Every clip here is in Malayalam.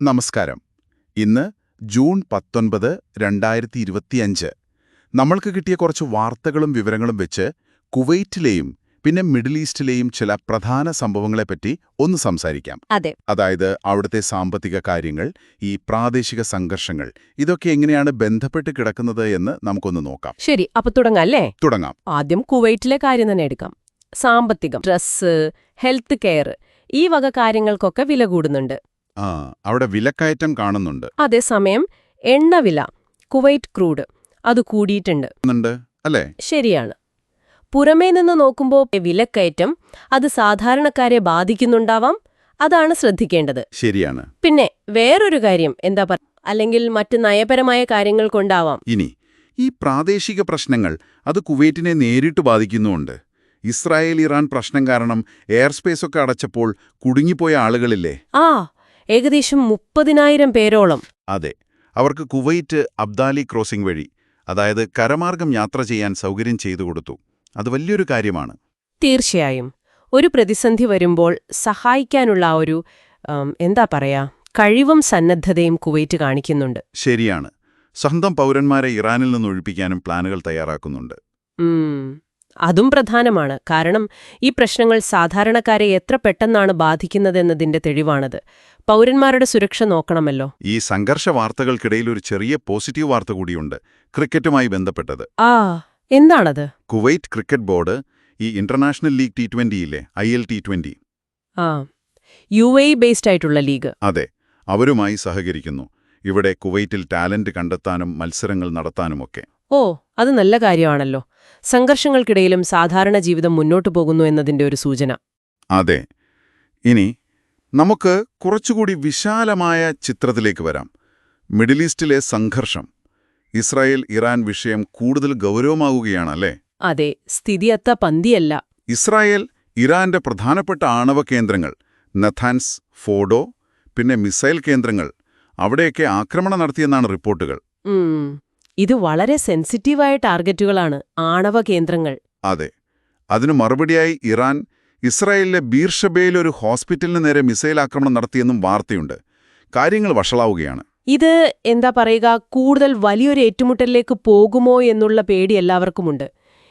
നമസ്കാരം. ഇന്ന് ജൂൺ 19, 2025. നമ്മൾക്ക് കിട്ടിയ കുറച്ച് വാർത്തകളും വിവരങ്ങളും വെച്ച് കുവൈറ്റിലെയും പിന്നെ മിഡിൽ ഈസ്റ്റിലെയും ചില പ്രധാന സംഭവങ്ങളെപ്പറ്റി ഒന്ന് സംസാരിക്കാം. അതെ. അതായത് അവിടുത്തെ സാമ്പത്തിക കാര്യങ്ങൾ, ഈ പ്രാദേശിക സംഘർഷങ്ങൾ, ഇതൊക്കെ എങ്ങനെയാണ് ബന്ധപ്പെട്ട് കിടക്കുന്നത് എന്ന് നമുക്കൊന്ന് നോക്കാം. ശരി, അപ്പൊ തുടങ്ങാം അല്ലേ? തുടങ്ങാം. ആദ്യം കുവൈറ്റിലെ കാര്യം തന്നെ എടുക്കാം. സാമ്പത്തികം, ഡ്രസ്സ്, ഹെൽത്ത് കെയർ, ഈ വക കാര്യങ്ങൾക്കൊക്കെ വില കൂടുന്നുണ്ട്. അവിടെ വിലക്കയറ്റം കാണുന്നുണ്ട്. അതേസമയം എണ്ണവില, കുവൈറ്റ് ക്രൂഡ്, അത് കൂടിയിട്ടുണ്ട് അല്ലേ? ശരിയാണ്. പുറമേ നിന്ന് നോക്കുമ്പോൾ വിലക്കയറ്റം അത് സാധാരണക്കാരെ ബാധിക്കുന്നുണ്ടാവാം. അതാണ് ശ്രദ്ധിക്കേണ്ടത്. ശരിയാണ്. പിന്നെ വേറൊരു കാര്യം എന്താ അല്ലെങ്കിൽ മറ്റ് നയപരമായ കാര്യങ്ങൾ കൊണ്ടാവാം. ഇനി ഈ പ്രാദേശിക പ്രശ്നങ്ങൾ അത് കുവൈറ്റിനെ നേരിട്ട് ബാധിക്കുന്നുമുണ്ട്. ഇസ്രായേൽ ഇറാൻ പ്രശ്നം കാരണം എയർ സ്പേസ് ഒക്കെ അടച്ചപ്പോൾ കുടുങ്ങിപ്പോയ ആളുകളില്ലേ? ഏകദേശം 30,000 പേരോളം. അതെ, അവർക്ക് കുവൈറ്റ് അബ്ദാലി ക്രോസിംഗ് വഴി, അതായത് കരമാർഗം യാത്ര ചെയ്യാൻ സൗകര്യം ചെയ്തു കൊടുത്തു. അത് വലിയൊരു കാര്യമാണ്. തീർച്ചയായും. ഒരു പ്രതിസന്ധി വരുമ്പോൾ സഹായിക്കാനുള്ള ഒരു കഴിവും സന്നദ്ധതയും കുവൈറ്റ് കാണിക്കുന്നുണ്ട്. ശരിയാണ്. സ്വന്തം പൗരന്മാരെ ഇറാനിൽ നിന്ന് ഒഴിപ്പിക്കാനും പ്ലാനുകൾ തയ്യാറാക്കുന്നുണ്ട്. അതും പ്രധാനമാണ്. കാരണം ഈ പ്രശ്നങ്ങൾ സാധാരണക്കാരെ എത്ര പെട്ടെന്നാണ് ബാധിക്കുന്നതെന്നതിന്റെ തെളിവാണത്. പൗരന്മാരുടെ സുരക്ഷ നോക്കണമല്ലോ. ഈ സംഘർഷ വാർത്തകൾക്കിടയിൽ ഒരു ചെറിയ പോസിറ്റീവ് വാർത്ത കൂടിയുണ്ട്, ക്രിക്കറ്റുമായി ബന്ധപ്പെട്ടത്. എന്താണത്? കുവൈറ്റ് ക്രിക്കറ്റ് ബോർഡ് ഈ international league T20 IL T20 UAE based ആയിട്ടുള്ള ലീഗ്. അതെ, അവരുമായി സഹകരിക്കുന്നു. ഇവിടെ കുവൈറ്റിൽ ടാലന്റ് കണ്ടെത്താനും മത്സരങ്ങൾ നടത്താനുമൊക്കെ. അത് നല്ല കാര്യമാണല്ലോ. സംഘർഷങ്ങൾക്കിടയിലും സാധാരണ ജീവിതം മുന്നോട്ടു പോകുന്നു എന്നതിന്റെ ഒരു സൂചന. അതെ. ഇനി നമുക്ക് കുറച്ചുകൂടി വിശാലമായ ചിത്രത്തിലേക്ക് വരാം. മിഡിൽ ഈസ്റ്റിലെ സംഘർഷം, ഇസ്രായേൽ ഇറാൻ വിഷയം കൂടുതൽ ഗൗരവമാവുകയാണല്ലേ? അതെ, സ്ഥിതി അത്ര പന്തിയല്ല. ഇസ്രായേൽ ഇറാന്റെ പ്രധാനപ്പെട്ട ആണവ കേന്ദ്രങ്ങൾ നഥാൻസ്, ഫോഡോ, പിന്നെ മിസൈൽ കേന്ദ്രങ്ങൾ, അവിടെയൊക്കെ ആക്രമണം നടത്തിയെന്നാണ് റിപ്പോർട്ടുകൾ. ഇത് വളരെ സെൻസിറ്റീവായ ടാർഗറ്റുകളാണ്, ആണവ കേന്ദ്രങ്ങൾ. അതെ. അതിനു മറുപടിയായി ഇറാൻ ഇസ്രായേലിലെ ബീർഷബയിൽ ഒരു ഹോസ്പിറ്റലിന് നേരെ മിസൈൽ ആക്രമണം നടത്തിയെന്നും വാർത്തയുണ്ട്. കാര്യങ്ങൾ വഷളാവുകയാണ്. ഇത് കൂടുതൽ വലിയൊരു ഏറ്റുമുട്ടലിലേക്ക് പോകുമോ എന്നുള്ള പേടി എല്ലാവർക്കുമുണ്ട്.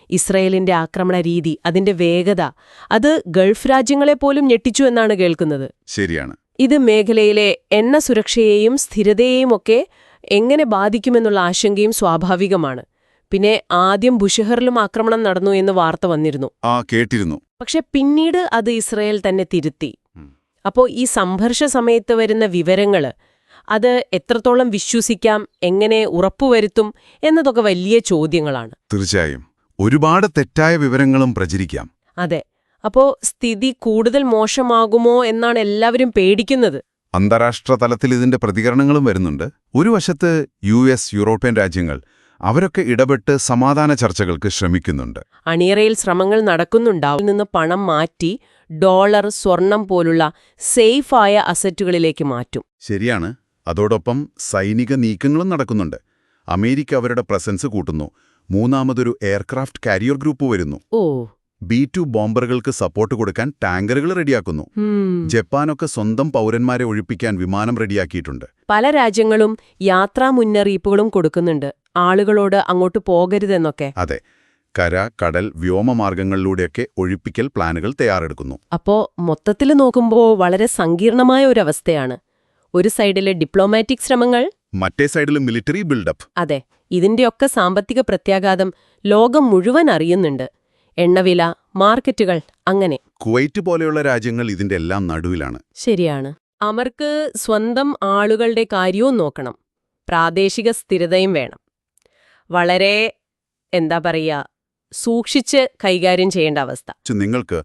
ഇസ്രായേലിന്റെ ആക്രമണ രീതി, അതിന്റെ വേഗത, അത് ഗൾഫ് രാജ്യങ്ങളെപ്പോലും ഞെട്ടിച്ചു എന്നാണ് കേൾക്കുന്നത്. ശരിയാണ്. ഇത് മേഖലയിലെ എണ്ണ സുരക്ഷയെയും സ്ഥിരതയെയും ഒക്കെ എങ്ങനെ ബാധിക്കുമെന്നുള്ള ആശങ്കയും സ്വാഭാവികമാണ്. പിന്നെ ആദ്യം ബുഷഹറിലും ആക്രമണം നടന്നു എന്ന് വാർത്ത വന്നിരുന്നു. കേട്ടിരുന്നു. പക്ഷെ പിന്നീട് അത് ഇസ്രായേൽ തന്നെ തിരുത്തി. അപ്പോ ഈ സംഘർഷ സമയത്ത് വരുന്ന വിവരങ്ങള് അത് എത്രത്തോളം വിശ്വസിക്കാം, എങ്ങനെ ഉറപ്പുവരുത്തും എന്നതൊക്കെ വലിയ ചോദ്യങ്ങളാണ്. തീർച്ചയായും ഒരുപാട് തെറ്റായ വിവരങ്ങളും പ്രചരിക്കാം. അതെ. അപ്പോ സ്ഥിതി കൂടുതൽ മോശമാകുമോ എന്നാണ് എല്ലാവരും പേടിക്കുന്നത്. അന്താരാഷ്ട്ര തലത്തിൽ ഇതിന്റെ പ്രതികരണങ്ങളും വരുന്നുണ്ട്. ഒരു വശത്ത് US, യൂറോപ്യൻ രാജ്യങ്ങൾ അവരൊക്കെ ഇടപെട്ട് സമാധാന ചർച്ചകൾക്ക് ശ്രമിക്കുന്നുണ്ട്. അണിയറയിൽ ശ്രമങ്ങൾ നടക്കുന്നുണ്ടാവും. നിന്ന് പണം മാറ്റി ഡോളർ, സ്വർണം പോലുള്ള സേഫായ അസറ്റുകളിലേക്ക് മാറ്റും. ശരിയാണ്. അതോടൊപ്പം സൈനിക നീക്കങ്ങളും നടക്കുന്നുണ്ട്. അമേരിക്ക അവരുടെ പ്രസൻസ് കൂട്ടുന്നു. മൂന്നാമതൊരു എയർക്രാഫ്റ്റ് കാരിയർ ഗ്രൂപ്പ് വരുന്നു. B-2 ബോംബറുകൾക്ക് സപ്പോർട്ട് കൊടുക്കാൻ ടാങ്കറുകൾ റെഡിയാക്കുന്നു. ജപ്പാനൊക്കെ സ്വന്തം പൗരന്മാരെ ഒഴിപ്പിക്കാൻ വിമാനം റെഡിയാക്കിയിട്ടുണ്ട്. പല രാജ്യങ്ങളും യാത്രാ മുന്നറിയിപ്പുകളും കൊടുക്കുന്നുണ്ട്, ആളുകളോട് അങ്ങോട്ട് പോകരുതെന്നൊക്കെ. അതെ, കര, കടൽ, വ്യോമമാർഗങ്ങളിലൂടെയൊക്കെ ഒഴിപ്പിക്കൽ പ്ലാനുകൾ തയ്യാറെടുക്കുന്നു. അപ്പോ മൊത്തത്തിൽ നോക്കുമ്പോൾ വളരെ സങ്കീർണമായ ഒരു അവസ്ഥയാണ്. ഒരു സൈഡിലെ ഡിപ്ലോമാറ്റിക് ശ്രമങ്ങൾ, മറ്റേ സൈഡിൽ മിലിറ്ററി ബിൽഡപ്പ്. അതെ, ഇതിന്റെയൊക്കെ സാമ്പത്തിക പ്രത്യാഘാതം ലോകം മുഴുവൻ അറിയുന്നുണ്ട്. എണ്ണവില, മാർക്കറ്റുകൾ, അങ്ങനെ. കുവൈറ്റ് പോലെയുള്ള രാജ്യങ്ങൾ ഇതിന്റെ എല്ലാം നടുവിലാണ്. ശരിയാണ്. അവർക്ക് സ്വന്തം ആളുകളുടെ കാര്യവും നോക്കണം, പ്രാദേശിക സ്ഥിരതയും വേണം. വളരെ സൂക്ഷിച്ച് കൈകാര്യം ചെയ്യേണ്ട അവസ്ഥ. നിങ്ങൾക്ക്